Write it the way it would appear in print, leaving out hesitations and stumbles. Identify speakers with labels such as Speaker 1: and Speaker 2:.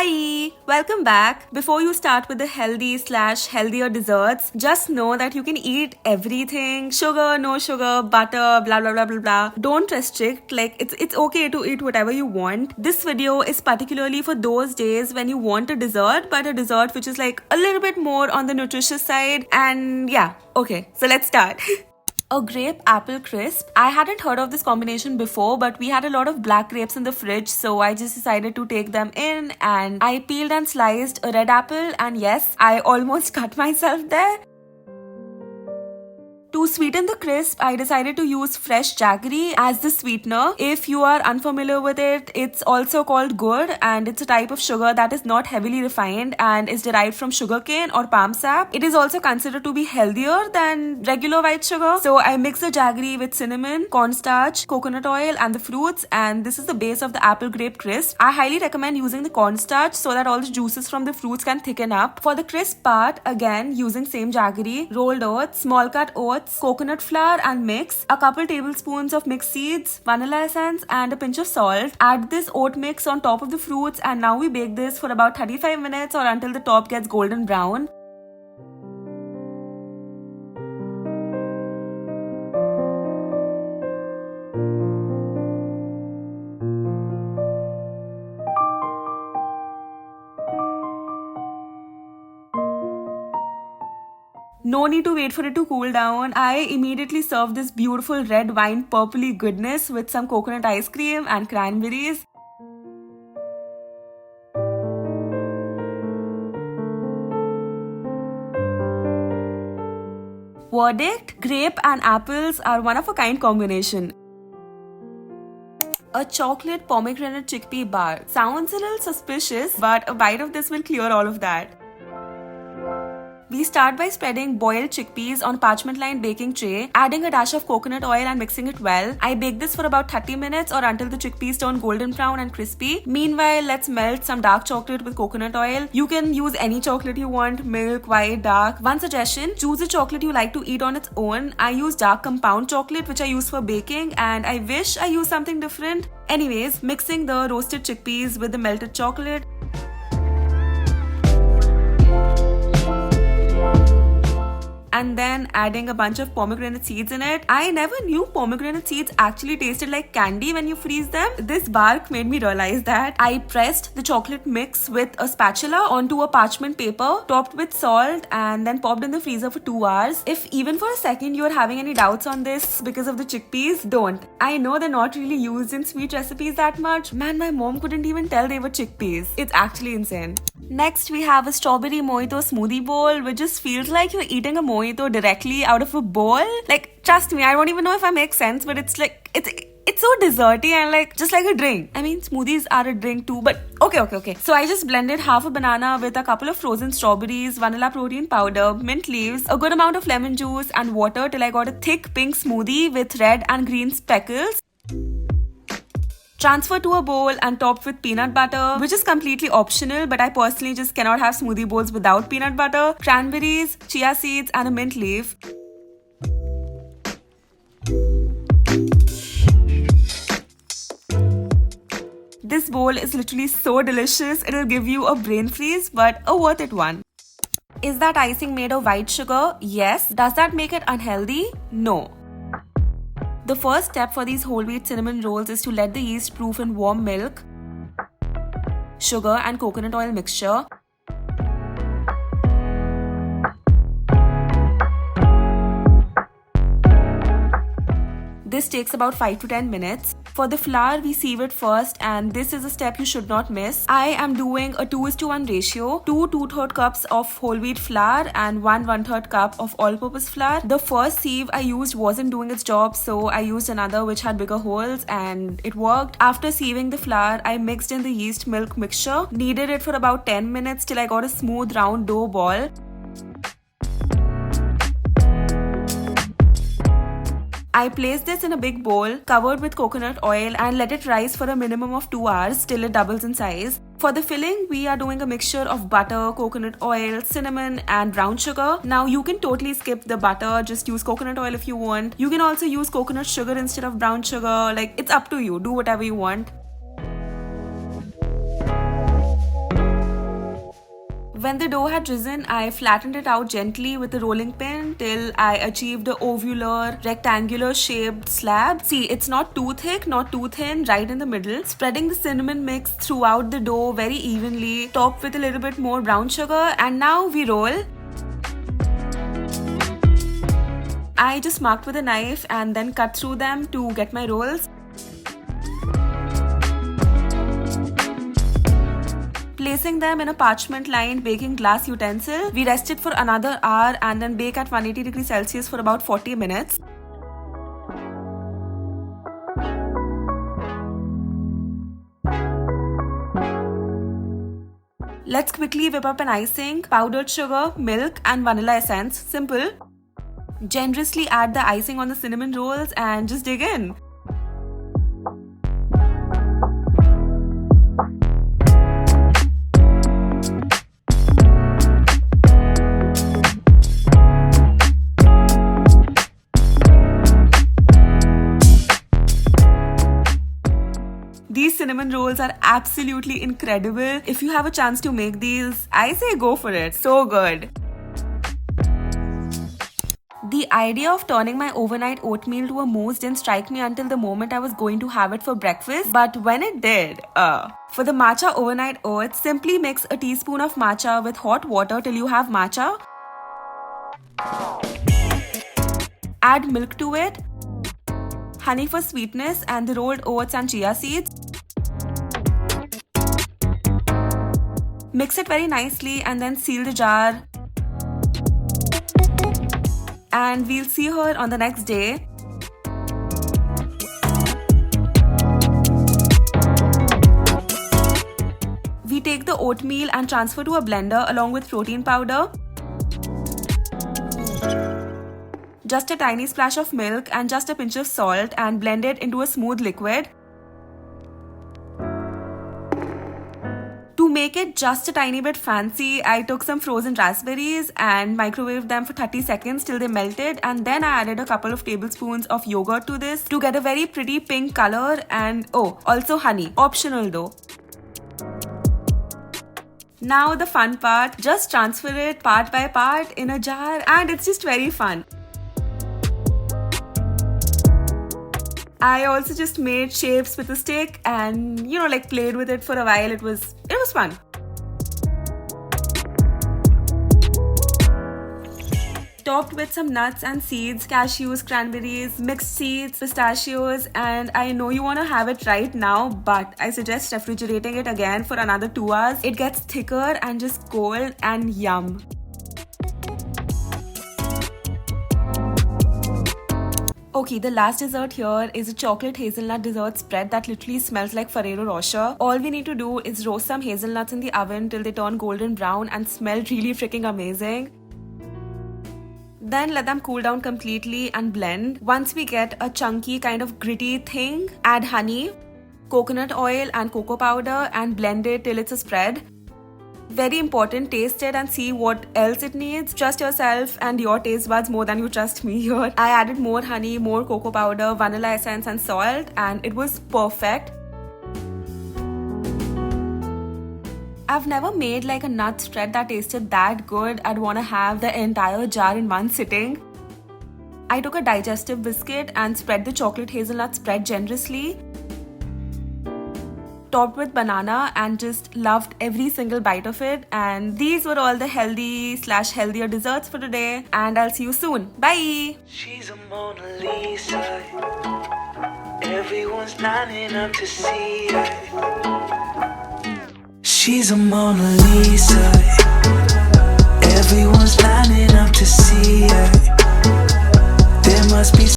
Speaker 1: Hi! Welcome back. Before you start with the healthy/healthier desserts, just know that you can eat everything. Sugar, no sugar, butter, blah blah blah blah blah. Don't restrict. It's okay to eat whatever you want. This video is particularly for those days when you want a dessert, but a dessert which is like a little bit more on the nutritious side. And yeah, okay, so let's start. A grape apple crisp. I hadn't heard of this combination before, but we had a lot of black grapes in the fridge, so I just decided to take them in, and I peeled and sliced a red apple, and yes, I almost cut myself there. To sweeten the crisp, I decided to use fresh jaggery as the sweetener. If you are unfamiliar with it, it's also called gur, and it's a type of sugar that is not heavily refined and is derived from sugarcane or palm sap. It is also considered to be healthier than regular white sugar. So I mix the jaggery with cinnamon, cornstarch, coconut oil and the fruits, and this is the base of the apple grape crisp. I highly recommend using the cornstarch so that all the juices from the fruits can thicken up. For the crisp part, again using same jaggery, rolled oats, small cut oats, coconut flour and mix, a couple tablespoons of mixed seeds, vanilla essence and a pinch of salt. Add this oat mix on top of the fruits, and now we bake this for about 35 minutes or until the top gets golden brown. No need to wait for it to cool down. I immediately serve this beautiful red wine purpley goodness with some coconut ice cream and cranberries. Verdict: grape and apples are one of a kind combination. A chocolate pomegranate chickpea bar. Sounds a little suspicious, but a bite of this will clear all of that. We start by spreading boiled chickpeas on parchment-lined baking tray, adding a dash of coconut oil and mixing it well. I bake this for about 30 minutes or until the chickpeas turn golden brown and crispy. Meanwhile, let's melt some dark chocolate with coconut oil. You can use any chocolate you want, milk, white, dark. One suggestion, choose a chocolate you like to eat on its own. I use dark compound chocolate, which I use for baking, and I wish I used something different. Anyways, mixing the roasted chickpeas with the melted chocolate. And then adding a bunch of pomegranate seeds in it. I never knew pomegranate seeds actually tasted like candy when you freeze them. This bark made me realize that. I pressed the chocolate mix with a spatula onto a parchment paper, topped with salt, and then popped in the freezer for 2 hours. If even for a second you're having any doubts on this because of the chickpeas, don't. I know they're not really used in sweet recipes that much. Man, my mom couldn't even tell they were chickpeas. It's actually insane. Next, we have a strawberry mojito smoothie bowl, which just feels like you're eating a mojito directly out of a bowl. Like, trust me, I don't even know if I make sense, but it's like, it's so desserty and like, just like a drink. I mean, smoothies are a drink too, but okay. So I just blended half a banana with a couple of frozen strawberries, vanilla protein powder, mint leaves, a good amount of lemon juice and water till I got a thick pink smoothie with red and green speckles. Transfer to a bowl and topped with peanut butter, which is completely optional, but I personally just cannot have smoothie bowls without peanut butter, cranberries, chia seeds and a mint leaf. This bowl is literally so delicious, it'll give you a brain freeze, but a worth it one. Is that icing made of white sugar? Yes. Does that make it unhealthy? No. The first step for these whole wheat cinnamon rolls is to let the yeast proof in warm milk, sugar and coconut oil mixture. This takes about 5 to 10 minutes. For the flour, we sieve it first, and this is a step you should not miss. I am doing a 2:1 ratio, 2 2/3 cups of whole wheat flour and 1 1/3 cup of all-purpose flour. The first sieve I used wasn't doing its job, so I used another which had bigger holes and it worked. After sieving the flour, I mixed in the yeast milk mixture, kneaded it for about 10 minutes till I got a smooth round dough ball. I placed this in a big bowl covered with coconut oil and let it rise for a minimum of 2 hours till it doubles in size. For the filling, we are doing a mixture of butter, coconut oil, cinnamon and brown sugar. Now you can totally skip the butter, just use coconut oil if you want. You can also use coconut sugar instead of brown sugar. Like, it's up to you, do whatever you want. When the dough had risen, I flattened it out gently with a rolling pin till I achieved a ovular, rectangular shaped slab. See, it's not too thick, not too thin, right in the middle. Spreading the cinnamon mix throughout the dough very evenly, topped with a little bit more brown sugar, and now we roll. I just marked with a knife and then cut through them to get my rolls. Placing them in a parchment-lined baking glass utensil, we rest it for another hour and then bake at 180 degrees Celsius for about 40 minutes. Let's quickly whip up an icing, powdered sugar, milk and vanilla essence. Simple. Generously add the icing on the cinnamon rolls and just dig in. These cinnamon rolls are absolutely incredible. If you have a chance to make these, I say go for it. So good. The idea of turning my overnight oatmeal to a mousse didn't strike me until the moment I was going to have it for breakfast, but when it did, For the matcha overnight oats, simply mix a teaspoon of matcha with hot water till you have matcha. Add milk to it, honey for sweetness, and the rolled oats and chia seeds. Mix it very nicely and then seal the jar. And we'll see her on the next day. We take the oatmeal and transfer to a blender along with protein powder. Just a tiny splash of milk and just a pinch of salt and blend it into a smooth liquid. To make it just a tiny bit fancy, I took some frozen raspberries and microwaved them for 30 seconds till they melted, and then I added a couple of tablespoons of yogurt to this to get a very pretty pink color, and also honey, optional though. Now the fun part, just transfer it part by part in a jar and it's just very fun. I also just made shapes with a stick and played with it for a while. It was fun. Topped with some nuts and seeds, cashews, cranberries, mixed seeds, pistachios, and I know you want to have it right now, but I suggest refrigerating it again for another 2 hours. It gets thicker and just cold and yum. Okay, the last dessert here is a chocolate hazelnut dessert spread that literally smells like Ferrero Rocher. All we need to do is roast some hazelnuts in the oven till they turn golden brown and smell really freaking amazing. Then let them cool down completely and blend. Once we get a chunky kind of gritty thing, add honey, coconut oil and cocoa powder and blend it till it's a spread. Very important, taste it and see what else it needs. Trust yourself and your taste buds more than you trust me here. I added more honey, more cocoa powder, vanilla essence and salt, and it was perfect. I've never made like a nut spread that tasted that good. I'd want to have the entire jar in one sitting. I took a digestive biscuit and spread the chocolate hazelnut spread generously. Topped with banana and just loved every single bite of it. And these were all the healthy/healthier desserts for today. And I'll see you soon. Bye!
Speaker 2: She's a Mona Lisa. Everyone's lining up to see her. She's a Mona Lisa. Everyone's lining up to see her. There must be